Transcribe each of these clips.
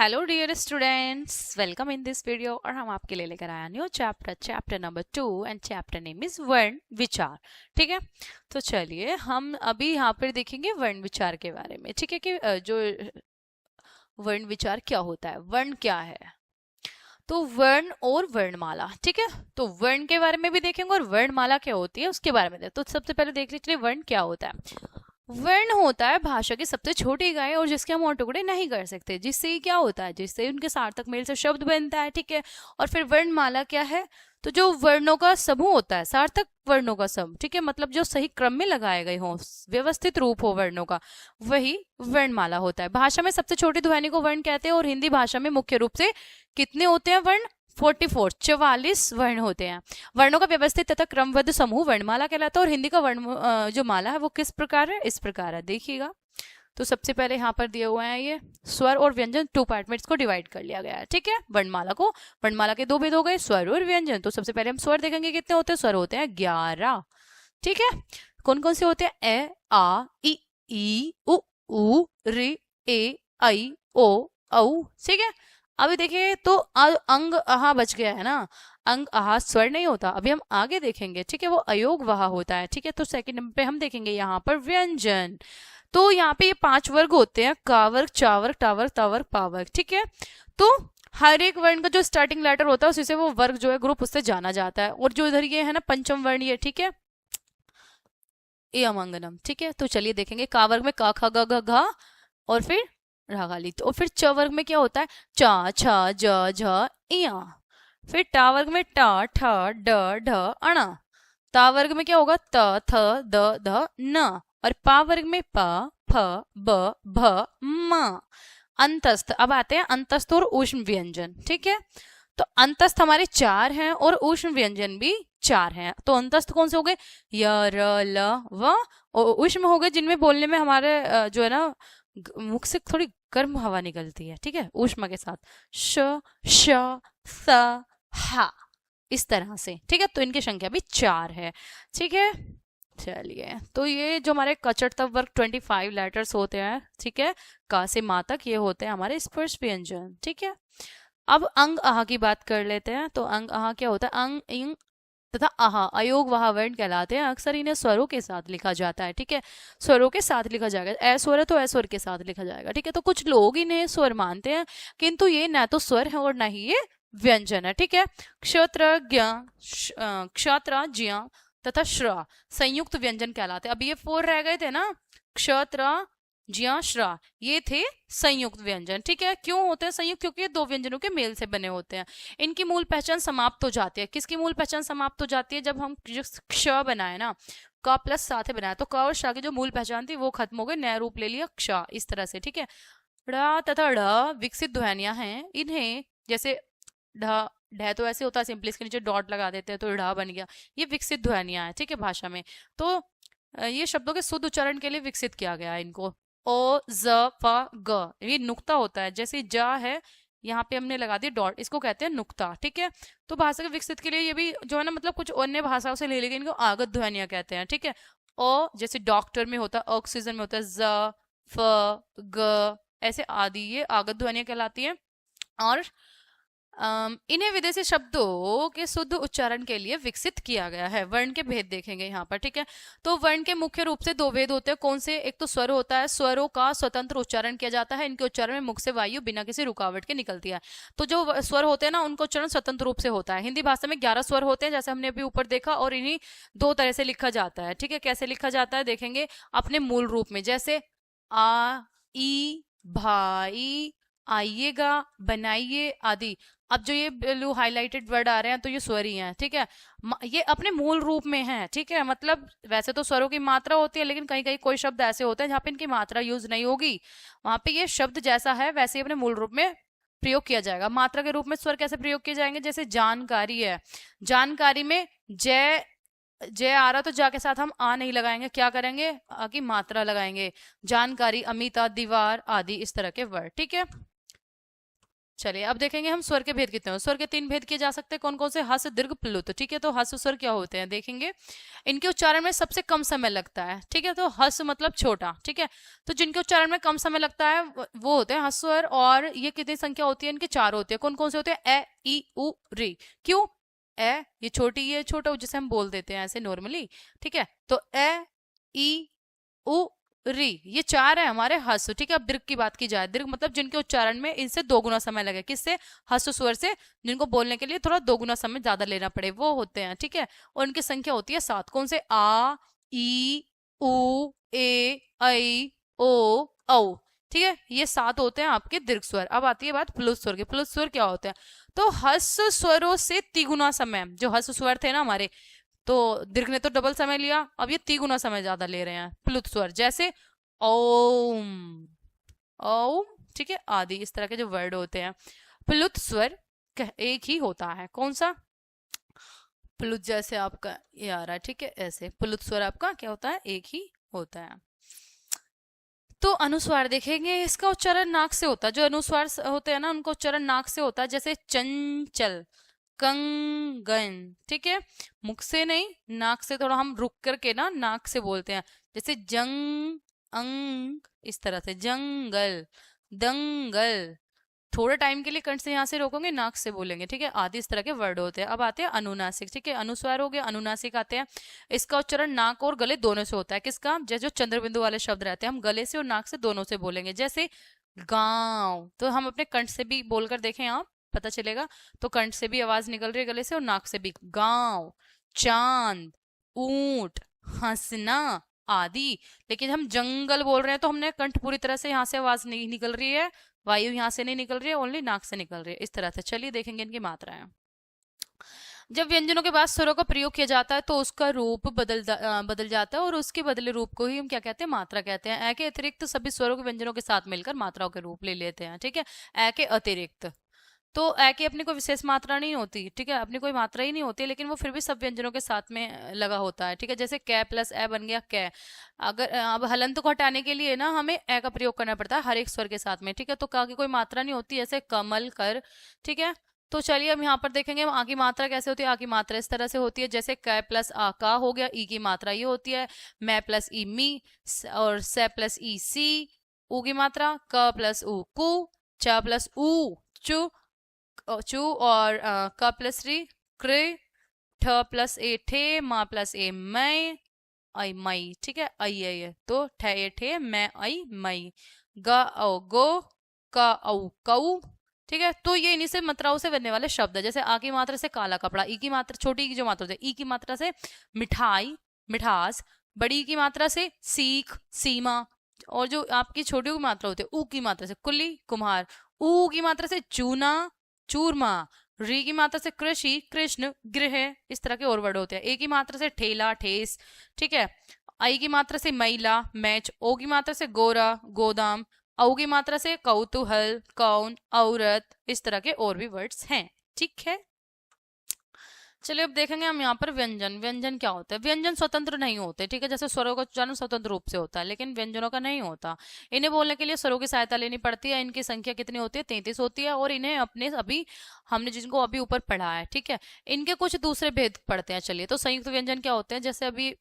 Hello dear students, welcome in this video. और हम आपके लिए लेकर आया new chapter number 2 and chapter name is वर्ण विचार। ठीक है, तो चलिए हम अभी यहाँ पर देखेंगे वर्ण विचार के बारे में। ठीक है कि जो वर्ण विचार क्या होता है, वर्ण क्या है, तो वर्ण और वर्णमाला। ठीक है, तो वर्ण के बारे में भी देखेंगे और वर्णमाला क्या होती है उसके बारे में। तो सबसे पहले देख लीजिए वर्ण क्या होता है। वर्ण होता है भाषा की सबसे छोटी इकाई और जिसके हम और टुकड़े नहीं कर सकते, जिससे क्या होता है, जिससे उनके सार्थक मेल से शब्द बनता है। ठीक है, और फिर वर्णमाला क्या है, तो जो वर्णों का समूह होता है, सार्थक वर्णों का समूह। ठीक है, मतलब जो सही क्रम में लगाए गए हों, व्यवस्थित रूप हो वर्णों का, वही वर्णमाला होता है। भाषा में सबसे छोटी ध्वनि को वर्ण कहते हैं और हिंदी भाषा में मुख्य रूप से कितने होते हैं वर्ण? 44 वर्ण होते हैं। वर्णों का व्यवस्थित तथा क्रमबद्ध समूह वर्णमाला कहलाता है। और हिंदी का वर्ण जो माला है वो किस प्रकार है? इस प्रकार है, देखिएगा। तो सबसे पहले यहाँ पर दिए हुए हैं ये स्वर और व्यंजन, 2 पार्ट में इसको डिवाइड कर लिया गया है। ठीक है, वर्णमाला को, वर्णमाला के 2 भेद हो गए, स्वर और व्यंजन। तो सबसे पहले हम स्वर देखेंगे, कितने होते हैं? स्वर होते हैं 11। ठीक है, कौन कौन से होते हैं? ए, आ, ई, उ, ऋ, ए, ऐ, ओ, औ। ठीक है, अभी देखिए तो अंग आहा बच गया है ना, अंग आहा स्वर नहीं होता। अभी हम आगे देखेंगे, ठीक है, वो अयोग वहा होता है। ठीक है, तो सेकंड नंबर पे हम देखेंगे यहाँ पर व्यंजन। तो यहाँ पे ये 5 वर्ग होते हैं, का वर्ग, चा वर्ग, टा वर्ग, ता वर्ग, पा वर्ग। ठीक है, तो हर एक वर्ण का जो स्टार्टिंग लेटर होता है उसी से वो वर्ग जो है, ग्रुप, उससे जाना जाता है। और जो इधर ये है ना पंचम वर्ण, ये ठीक है, ए अमंगनम। ठीक है, तो चलिए देखेंगे। का वर्ग में का, खा, ग, घ, घा, और फिर रागाली। तो और फिर च वर्ग में क्या होता है? चा, छा, ज, झ, इया। फिर टा वर्ग में टा, ठ, ड, ढ, अणा। ता वर्ग में क्या होगा? त, थ, द, ध, न। और पा वर्ग में प, फ, ब, भ, म। अंतस्थ, अब आते हैं अंतस्थ और ऊष्म व्यंजन। ठीक है, तो अंतस्थ हमारे 4 हैं और ऊष्म व्यंजन भी 4 हैं। तो अंतस्थ कौन से हो गए? य, र, ल, व। और ऊष्म हो गए जिनमें बोलने में हमारे जो है ना मुख से थोड़ी गर्म हवा निकलती है। ठीक है, ऊष्मा के साथ, श, श, स, हा, इस तरह से। ठीक है, तो इनकी संख्या भी 4 है। ठीक है, चलिए, तो ये जो हमारे कचड़तव वर्ग 25 लेटर्स होते हैं, ठीक है, का से मा तक, ये होते हैं हमारे स्पर्श व्यंजन। ठीक है, अब अंग आहा की बात कर लेते हैं। तो अंग आहा क्या होता है? अंग, इंग तथा आहा अयोग वहा वर्ण कहलाते हैं। अक्सर इन्हें स्वरों के साथ लिखा जाता है। ठीक है, स्वरों के साथ लिखा जाएगा। अस्वर है तो अस्वर के साथ लिखा जाएगा। ठीक है, तो कुछ लोग इन्हें स्वर मानते हैं, किंतु ये ना तो स्वर है और ना ही ये व्यंजन है। ठीक है, क्षत्र, क्षत्र, ज्ञ तथा श्र संयुक्त व्यंजन कहलाते हैं। अब ये 4 रह गए थे ना, क्षत्र, ज्ञ, श्र, ये थे संयुक्त व्यंजन। ठीक है, क्यों होते हैं संयुक्त? क्योंकि ये 2 व्यंजनों के मेल से बने होते हैं। इनकी मूल पहचान समाप्त हो जाती है। किसकी मूल पहचान समाप्त हो जाती है? जब हम क्ष बनाए ना, क प्लस साथ बनाया, तो क और श की जो मूल पहचान थी वो खत्म हो गई, नया रूप ले लिया क्ष, इस तरह से। ठीक है, ढ़ तथा ढ़ विकसित ध्वनियां हैं। इन्हें जैसे ढ, ढ तो ऐसे होता है सिंपली, इसके नीचे डॉट लगा देते हैं तो ढ़ बन गया। ये विकसित ध्वनियां हैं। ठीक है, भाषा में तो ये शब्दों के शुद्ध उच्चारण के लिए विकसित किया गया है इनको। ओ, ज, फ, ग, ये नुक्ता होता है। जैसे जा है, यहाँ पे हमने लगा दी डॉट, इसको कहते हैं नुक्ता। ठीक है, तो भाषा के विकसित के लिए ये भी जो है ना, मतलब कुछ अन्य भाषाओं से ले लेके इनको आगत ध्वनियां कहते हैं। ठीक है, ओ जैसे डॉक्टर में होता है, ऑक्सीजन में होता है ज, फ, ग, ऐसे आदि, ये आगत ध्वनियां कहलाती हैं। और इन्हें विदेशी शब्दों के शुद्ध उच्चारण के लिए विकसित किया गया है। वर्ण के भेद देखेंगे यहाँ पर। ठीक है, तो वर्ण के मुख्य रूप से 2 भेद होते हैं। कौन से? एक तो स्वर होता है, स्वरों का स्वतंत्र उच्चारण किया जाता है। इनके उच्चारण में मुख से वायु बिना किसी रुकावट के निकलती है। तो जो स्वर होते हैं ना, उनका उच्चारण स्वतंत्र रूप से होता है। हिंदी भाषा में 11 स्वर होते हैं, जैसे हमने अभी ऊपर देखा, और इन्हीं 2 तरह से लिखा जाता है। ठीक है, कैसे लिखा जाता है देखेंगे, अपने मूल रूप में, जैसे आ, ई, भाई, आइएगा, बनाइए आदि। अब जो ये ब्लू हाईलाइटेड वर्ड आ रहे हैं तो ये स्वर ही हैं। ठीक है, ये अपने मूल रूप में हैं। ठीक है, मतलब वैसे तो स्वरों की मात्रा होती है, लेकिन कहीं कहीं कोई शब्द ऐसे होते हैं जहाँ पे इनकी मात्रा यूज नहीं होगी, वहां पे ये शब्द जैसा है वैसे ही अपने मूल रूप में प्रयोग किया जाएगा। मात्रा के रूप में स्वर कैसे प्रयोग किए जाएंगे? जैसे जानकारी है, जानकारी में जय, जय आ रहा तो जा के साथ हम आ नहीं लगाएंगे, क्या करेंगे? आ की मात्रा लगाएंगे। जानकारी, अमिता, दीवार आदि, इस तरह के वर्ड। ठीक है, चलिए अब देखेंगे हम स्वर के भेद कितने हैं। स्वर के 3 भेद किए जा सकते हैं, कौन कौन से? हस, दीर्घ, प्लुत। ठीक है, तो हस स्वर क्या होते हैं देखेंगे। इनके उच्चारण में सबसे कम समय लगता है। ठीक है, तो हस मतलब छोटा। ठीक है, तो जिनके उच्चारण में कम समय लगता है वो होते हैं हस स्वर। और ये कितनी संख्या होती है? इनके 4 होती है। कौन कौन से होते हैं? ए, ई, उ, री। क्यों? ए ये छोटी, ये छोटा, जिसे हम बोल देते हैं ऐसे नॉर्मली। ठीक है, तो ए, ई, उ, री, ये 4 है हमारे हस्व। ठीक है, अब दीर्घ की बात की जाए, दीर्घ मतलब जिनके उच्चारण में इनसे 2 गुना समय लगे। किससे? हस्व स्वर से, जिनको बोलने के लिए थोड़ा 2 गुना समय ज्यादा लेना पड़े, वो होते हैं। ठीक है, और उनकी संख्या होती है 7। कौन से? आ, ई, उ, ए, ऐ, ओ, औ। ठीक है, ये 7 होते हैं आपके दीर्घ स्वर। अब आती है बात प्लुत स्वर की। प्लुत स्वर क्या होते हैं? तो हस्व स्वरों से तिगुना समय, जो हस्व स्वर थे ना हमारे, तो दीर्घ ने तो डबल समय लिया, अब ये 3 गुना समय ज्यादा ले रहे हैं प्लुत स्वर। जैसे ओम, ओम। ठीक है, आदि, इस तरह के जो वर्ड होते हैं। प्लुत स्वर एक ही होता है। कौन सा? प्लुत जैसे आपका ये आ रहा है। ठीक है, ऐसे प्लुत स्वर आपका क्या होता है? एक ही होता है। तो अनुस्वार देखेंगे, इसका उच्चारण नाक से होता है। जो अनुस्वार होते हैं ना, उनका उच्चारण नाक से होता है। जैसे चंचल, कंगन। ठीक है, मुख से नहीं, नाक से थोड़ा हम रुक करके ना नाक से बोलते हैं। जैसे जंग, अंग, इस तरह से। जंगल, दंगल। थोड़े टाइम के लिए कंठ से यहाँ से रोकोगे, नाक से बोलेंगे। ठीक है, आदि इस तरह के वर्ड होते हैं। अब आते हैं अनुनासिक। ठीक है, अनुस्वार हो गया, अनुनासिक आते हैं। इसका उच्चारण नाक और गले दोनों से होता है। किसका? जैसे जो चंद्रबिंदु वाले शब्द रहते हैं, हम गले से और नाक से दोनों से बोलेंगे। जैसे गांव, तो हम अपने कंठ से भी बोलकर देखें आप, पता चलेगा। तो कंठ से भी आवाज निकल रही है, गले से और नाक से भी। गांव, चांद, ऊंट, हंसना आदि। लेकिन हम जंगल बोल रहे हैं तो हमने कंठ पूरी तरह से यहाँ से आवाज नहीं निकल रही है, वायु यहाँ से नहीं निकल रही है, ओनली नाक से निकल रही है, इस तरह से। चलिए देखेंगे इनकी मात्राएं। जब व्यंजनों के बाद स्वरों का प्रयोग किया जाता है तो उसका रूप बदल जाता है, और उसके बदले रूप को ही हम क्या कहते हैं? मात्रा कहते हैं। ए के अतिरिक्त सभी स्वरों के व्यंजनों के साथ मिलकर मात्राओं के रूप ले लेते हैं। ठीक है, ए के अतिरिक्त, तो ए की अपनी कोई विशेष मात्रा नहीं होती। ठीक है, अपनी कोई मात्रा ही नहीं होती, लेकिन वो फिर भी सब व्यंजनों के साथ में लगा होता है। ठीक है, जैसे कै प्लस ए बन गया कै। अगर अब हलंत को हटाने के लिए ना हमें ए का प्रयोग करना पड़ता है हर एक स्वर के साथ में। ठीक है, तो का की कोई मात्रा नहीं होती, ऐसे कमल, कर। ठीक है, तो चलिए अब यहाँ पर देखेंगे आ की मात्रा कैसे होती है। आ की मात्रा इस तरह से होती है, जैसे कै प्लस आ का हो गया। ई की मात्रा ये होती है, मै प्लस ई मी, और से प्लस ई सी। ऊ की मात्रा क प्लस ऊ कु, च प्लस ऊ चु, चू, और क प्लस री क्रे, ठ प्लस ए ठे, मा प्लस ए मै, आई मई। ठीक है, आई है, तो ठे ए ठे, मैं आई मई। ग औ गो, क औ कऊ। ठीक है, तो ये इन्हीं से मात्राओं से बनने वाले शब्द है। जैसे आ की मात्रा से काला कपड़ा, ई की मात्रा, छोटी ई की जो मात्रा होती है, ई की मात्रा से मिठाई, मिठास। बड़ी की मात्रा से सीख, सीमा। और जो आपकी छोटी की मात्रा होती है, ऊ की मात्रा से कुली, कुम्हार। ऊ की मात्रा से चूना, चूरमा। री की मात्रा से कृषि, कृष्ण, गृह। इस तरह के और वर्ड होते हैं। ए की मात्रा से ठेला, ठेस। ठीक है, आई की मात्रा से महिला, मैच। ओ की मात्रा से गोरा, गोदाम। औ की मात्रा से कौतूहल, कौन, औरत। इस तरह के और भी वर्ड्स हैं। ठीक है, चलिए अब देखेंगे हम यहाँ पर व्यंजन। व्यंजन क्या होता है? व्यंजन स्वतंत्र नहीं होते। ठीक है, जैसे स्वरों का उच्चारण स्वतंत्र रूप से होता है, लेकिन व्यंजनों का नहीं होता। इन्हें बोलने के लिए स्वरों की सहायता लेनी पड़ती है। इनकी संख्या कितनी होती है? 33 होती है, और इन्हें अपने अभी हमने जिनको अभी ऊपर पढ़ा है। ठीक है, इनके कुछ दूसरे भेद पढ़ते हैं। चलिए, तो संयुक्त व्यंजन क्या होते हैं? जैसे अभी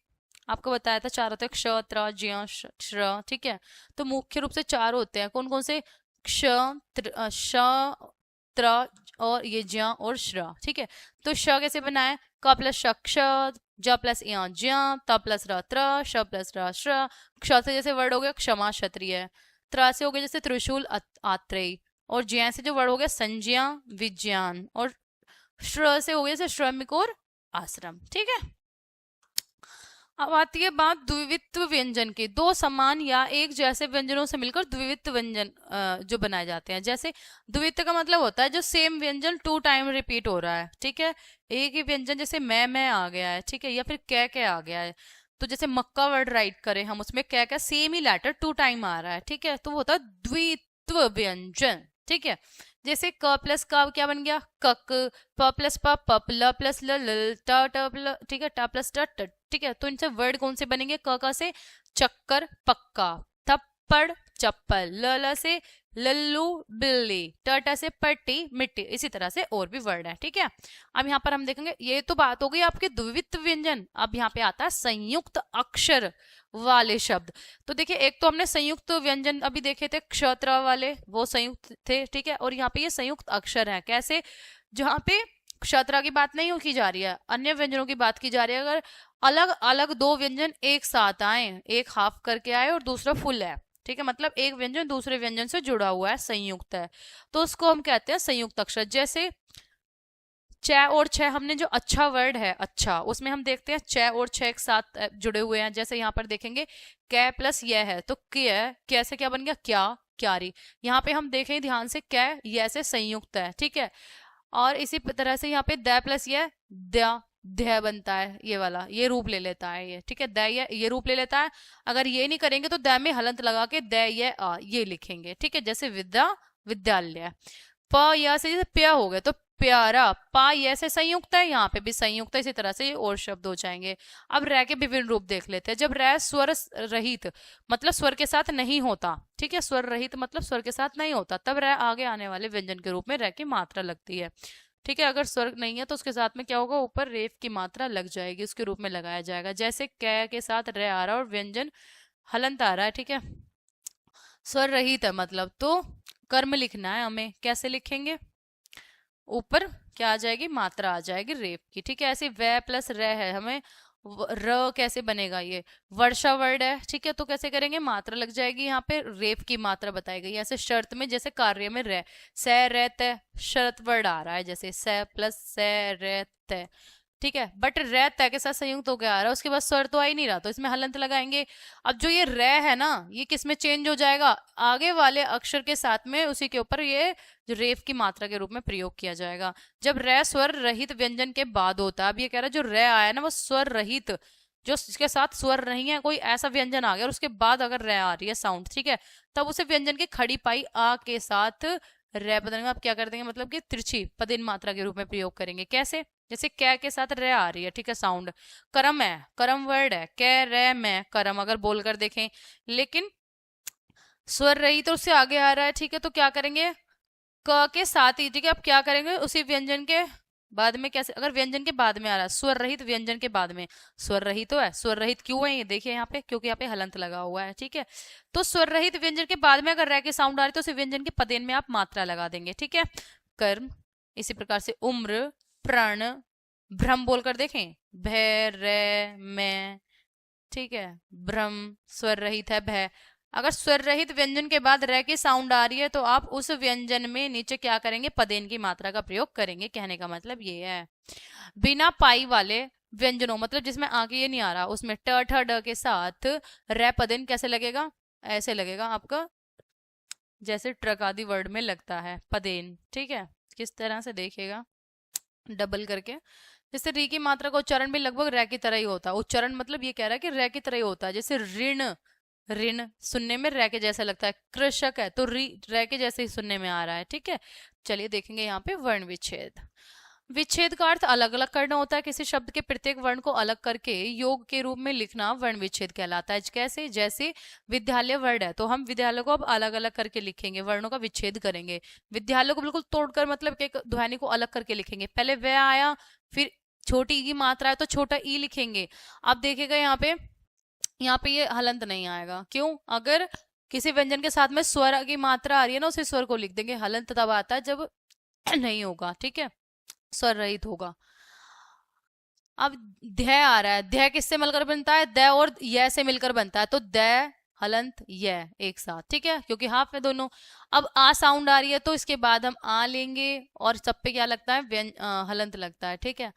आपको बताया था 4 होते हैं, क्ष, त्र, ज्य, श्र। ठीक है, तो मुख्य रूप से 4 होते हैं। कौन कौन से? क्ष, श, त्र, और ये ज्य और श्र। ठीक है, तो श कैसे बनाए? क प्लस श क्ष, ज प्लस य ज्य, त प्लस र त्र, श प्लस र श्र। क्ष से जैसे वर्ड हो गया क्षमा, क्षत्रिय। त्र से हो गया जैसे त्रिशूल, आत्रेय। और ज्य से जो वर्ड हो गया संज्ञा, विज्ञान। और श्र से हो गया जैसे श्रमिक और आश्रम। ठीक है, अब आती है बात द्विवित्व व्यंजन की। दो समान या एक जैसे व्यंजनों से मिलकर द्विवित्व व्यंजन जो बनाए जाते हैं। जैसे द्विवित्व का मतलब होता है जो सेम व्यंजन 2 टाइम रिपीट हो रहा है। ठीक है, एक ही व्यंजन, जैसे मैं आ गया है। ठीक है, या फिर कै आ गया है। तो जैसे मक्का वर्ड राइट करें हम, उसमें कै सेम ही लेटर 2 टाइम आ रहा है। ठीक है, तो वो होता है द्वित्व व्यंजन। ठीक है, जैसे क प्लस का क्या बन गया? कक। प प्लस प, ल प्लस ल, ट। ठीक है, ट प्लस ट। ठीक है, तो इनसे वर्ड कौन से बनेंगे? क से चक्कर, पक्का। थप्पड़, चप्पल। ल से लल्लू बिल्ली, टट से पट्टी मिट्टी, इसी तरह से और भी वर्ड है। ठीक है, अब यहाँ पर हम देखेंगे, ये तो बात हो गई आपके द्वित्व व्यंजन। अब यहाँ पे आता है संयुक्त अक्षर वाले शब्द। तो देखिए, एक तो हमने संयुक्त व्यंजन अभी देखे थे, क्षत्र वाले, वो संयुक्त थे। ठीक है, और यहाँ पे ये संयुक्त अक्षर है। कैसे? जहाँ पे क्षत्र की बात नहीं की जा रही है, अन्य व्यंजनों की बात की जा रही है। अगर अलग अलग दो व्यंजन एक साथ आए, एक हाफ करके आए और दूसरा फुल है, ठीक है, मतलब एक व्यंजन दूसरे व्यंजन से जुड़ा हुआ है, संयुक्त है, तो उसको हम कहते हैं संयुक्त अक्षर। जैसे च और छ, हमने जो अच्छा वर्ड है अच्छा, उसमें हम देखते हैं च और छ एक साथ जुड़े हुए हैं। जैसे यहाँ पर देखेंगे कै प्लस यह है, तो कै से क्या बन गया? क्या, क्यारी। यहाँ पे हम देखें ध्यान से, कै यह से संयुक्त है। ठीक है, और इसी तरह से यहाँ पे द प्लस यह द, ध्य बनता है, ये वाला, ये रूप ले लेता है ये। ठीक है, द ये रूप ले लेता है। अगर ये नहीं करेंगे तो द में हलंत लगा के द ये आ ये लिखेंगे। ठीक है, जैसे विद्या, विद्यालय। प या से जैसे प्या हो गए तो प्यारा, पा ये से संयुक्त है, यहाँ पे भी संयुक्त है, इसी तरह से ये और शब्द हो जाएंगे। अब रै के विभिन्न रूप देख लेते हैं। जब रै स्वर रहित, मतलब स्वर के साथ नहीं होता, ठीक है, स्वर रहित मतलब स्वर के साथ नहीं होता, तब रै आगे आने वाले व्यंजन के रूप में रै की मात्रा लगती है। ठीक है, अगर स्वर नहीं है तो उसके साथ में क्या होगा? ऊपर रेफ की मात्रा लग जाएगी, उसके रूप में लगाया जाएगा। जैसे कै के साथ रै आ रहा है और व्यंजन हलंत आ रहा है। ठीक है, स्वर रहित है मतलब, तो कर्म लिखना है हमें। कैसे लिखेंगे? ऊपर क्या आ जाएगी? मात्रा आ जाएगी रेप की। ठीक है, ऐसे व प्लस र है, हमें र कैसे बनेगा? ये वर्षा वर्ड है। ठीक है, तो कैसे करेंगे? मात्रा लग जाएगी, यहाँ पे रेप की मात्रा बताई गई है। ऐसे शर्त में, जैसे कार्य में रे, स रे त, शर्त वर्ड आ रहा है, जैसे स प्लस स रे त। ठीक है, बट रे त के साथ संयुक्त होकर आ रहा है, उसके बाद स्वर तो आ ही नहीं रहा, तो इसमें हलंत लगाएंगे। अब जो ये रे है ना, ये किस में चेंज हो जाएगा? आगे वाले अक्षर के साथ में, उसी के ऊपर ये जो रेफ की मात्रा के रूप में प्रयोग किया जाएगा। जब रे स्वर रहित व्यंजन के बाद होता है, अब ये कह रहा है जो रे आया ना वो स्वर रहित, जो इसके साथ स्वर नहीं है, कोई ऐसा व्यंजन आ गया और उसके बाद अगर रे आ रही है साउंड, ठीक है, तब उसे व्यंजन के खड़ी पाई आ के साथ रे बदलेंगे। आप क्या कर देंगे? मतलब कि तिरछी पदिन मात्रा के रूप में प्रयोग करेंगे। कैसे? जैसे कै के साथ रे आ रही है, ठीक है, साउंड, करम है, करम वर्ड है, कै रे मैं करम, अगर बोलकर देखें, लेकिन स्वर रही तो उससे आगे आ रहा है। ठीक है, तो क्या करेंगे? क के साथ ही, ठीक है, अब क्या करेंगे? उसी व्यंजन के बाद में। कैसे? अगर व्यंजन के बाद में आ रहा है, स्वर रहित व्यंजन के बाद में, स्वर रहित तो है, स्वर रहित क्यों है ये देखिए यहाँ पे, क्योंकि यहाँ पे हलंत लगा हुआ है। ठीक है, तो स्वर रहित व्यंजन के बाद में अगर रै के साउंड आ रही है तो उसी व्यंजन के पदेन में आप मात्रा लगा देंगे। ठीक है, कर्म, इसी प्रकार से उम्र, प्रण, भ्रम बोलकर देखें, भय रे मैं, ठीक है, भ्रम स्वर रहित है, भय। अगर स्वर रहित व्यंजन के बाद रे की साउंड आ रही है तो आप उस व्यंजन में नीचे क्या करेंगे? पदेन की मात्रा का प्रयोग करेंगे। कहने का मतलब ये है। बिना पाई वाले व्यंजनों, मतलब जिसमें आगे ये नहीं आ रहा, उसमें ट ठ ड के साथ रे पदेन कैसे लगेगा? ऐसे लगेगा आपका, जैसे ट्रक आदि वर्ड में लगता है पदेन। ठीक है, किस तरह से देखिएगा, डबल करके। जैसे री की मात्रा का उच्चारण भी लगभग रै की तरह ही होता है। उच्चारण मतलब ये कह रहा है कि रै की तरह ही होता है। जैसे ऋण, ऋण सुनने में रै के जैसा लगता है। कृषक है तो री रै के जैसे ही सुनने में आ रहा है। ठीक है, चलिए देखेंगे यहाँ पे वर्ण विच्छेद। विच्छेद का अर्थ अलग अलग करना होता है। किसी शब्द के प्रत्येक वर्ण को अलग करके योग के रूप में लिखना वर्ण विच्छेद कहलाता है। कैसे? जैसे विद्यालय वर्ड है तो हम विद्यालय को अब अलग अलग करके लिखेंगे, वर्णों का विच्छेद करेंगे। विद्यालय को बिल्कुल तोड़कर, मतलब एक ध्वनि को अलग करके लिखेंगे। पहले व आया, फिर छोटी ई की मात्रा है तो छोटा ई लिखेंगे। आप देखिएगा यहाँ पे ये हलंत नहीं आएगा। क्यों? अगर किसी व्यंजन के साथ में स्वर की मात्रा आ रही है ना, उसी स्वर को लिख देंगे। हलंत तब आता है जब नहीं होगा। ठीक है, स्वर रहित होगा। अब ध्य आ रहा है, ध्य किससे मिलकर बनता है? द और य से मिलकर बनता है, तो द हलंत य एक साथ। ठीक है, क्योंकि हाफ में दोनों। अब आ साउंड आ रही है तो इसके बाद हम आ लेंगे और सब पे क्या लगता है? हलंत लगता है। ठीक है,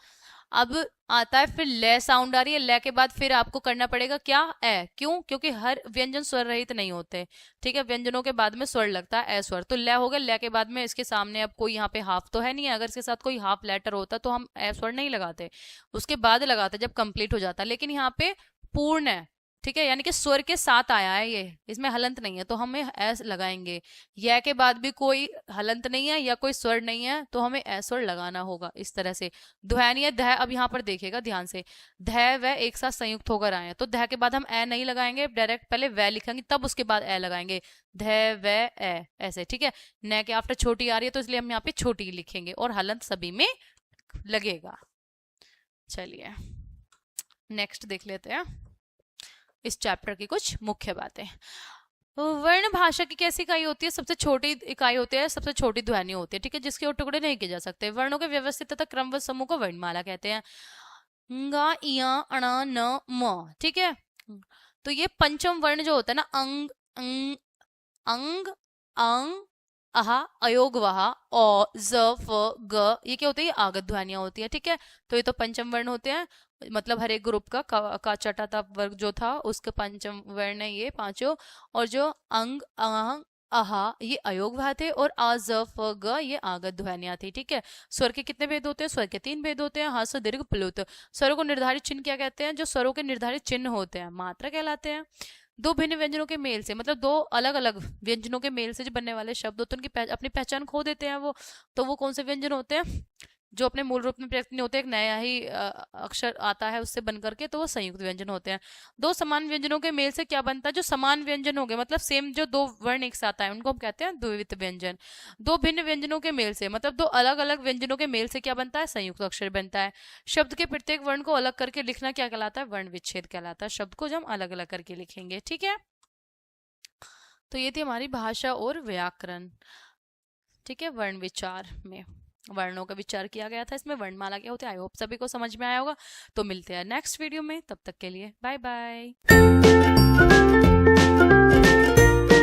अब आता है फिर ले साउंड आ रही है, ले के बाद फिर आपको करना पड़ेगा क्या? ए। क्यों? क्योंकि हर व्यंजन स्वर रहित नहीं होते। ठीक है, व्यंजनों के बाद में स्वर लगता है ए स्वर, तो ले हो गया। ले के बाद में इसके सामने अब कोई यहाँ पे हाफ तो है नहीं है। अगर इसके साथ कोई हाफ लेटर होता तो हम ए स्वर नहीं लगाते, उसके बाद लगाते जब कंप्लीट हो जाता। लेकिन यहाँ पे पूर्ण है, ठीक है, यानी कि स्वर के साथ आया है ये, इसमें हलंत नहीं है तो हमें एस लगाएंगे। य के बाद भी कोई हलंत नहीं है या कोई स्वर नहीं है तो हमें ए स्वर लगाना होगा इस तरह से। ध्वनि ध, अब यहाँ पर देखिएगा ध्यान से, ध व एक साथ संयुक्त होकर आए हैं तो ध के बाद हम ए नहीं लगाएंगे, डायरेक्ट पहले व लिखेंगे तब उसके बाद ए लगाएंगे, ध व ए ऐसे। ठीक है, न के आफ्टर छोटी आ रही है तो इसलिए हम यहाँ पे छोटी लिखेंगे और हलंत सभी में लगेगा। चलिए नेक्स्ट देख लेते हैं इस चैप्टर की कुछ मुख्य बातें। वर्ण भाषा की कैसी इकाई होती है? सबसे छोटी इकाई होती है, सबसे छोटी ध्वनि होती है, ठीक है, जिसके टुकड़े नहीं किए जा सकते। वर्णों के व्यवस्थित तथा क्रमबद्ध समूह को वर्णमाला कहते हैं। ंगा इया अणा न म, ठीक है। तो ये पंचम वर्ण जो होता है ना, अंग अंग अंग अंग अहा अयोग वहा औ ज फ ग, ये क्या होते हैं? आगत ध्वनियां होती है, ठीक है। तो ये तो पंचम वर्ण होते हैं, मतलब हर एक ग्रुप का चटा था वर्ग जो था उसका पंचम वर्ण है ये पांचों। और जो अंग अंग अहा ये अयोग वहा थे और आ ज फ ग ये आगत ध्वनियां थी, ठीक है। स्वर के कितने भेद होते हैं? स्वर के 3 भेद होते हैं, ह्रस्व दीर्घ प्लुत। स्वरों को निर्धारित चिन्ह क्या कहते हैं? जो स्वरों के निर्धारित चिन्ह होते हैं मात्रा कहलाते हैं। दो भिन्न व्यंजनों के मेल से, मतलब दो अलग अलग व्यंजनों के मेल से जो बनने वाले शब्द होते हैं उनकी अपनी पहचान खो देते हैं वो, तो वो कौन से व्यंजन होते हैं? जो अपने मूल रूप में प्रयुक्त नहीं होते, एक नया ही अक्षर आता है उससे बन करके, तो वो संयुक्त व्यंजन होते हैं। दो समान व्यंजनों के मेल से क्या बनता है? जो समान व्यंजन हो गए, मतलब सेम जो दो वर्ण एक साथ आए उनको हम कहते हैं द्विविध व्यंजन। दो भिन्न व्यंजनों के मेल से, मतलब दो अलग अलग व्यंजनों के मेल से क्या बनता है? संयुक्त अक्षर बनता है। शब्द के प्रत्येक वर्ण को अलग करके लिखना क्या कहलाता है? वर्ण विच्छेद कहलाता है। शब्द को जब हम अलग अलग करके लिखेंगे, ठीक है। तो ये थी हमारी भाषा और व्याकरण, ठीक है। वर्ण विचार में वर्णों का विचार किया गया था, इसमें वर्णमाला क्या होती है। आई होप सभी को समझ में आया होगा। तो मिलते हैं नेक्स्ट वीडियो में, तब तक के लिए बाय बाय।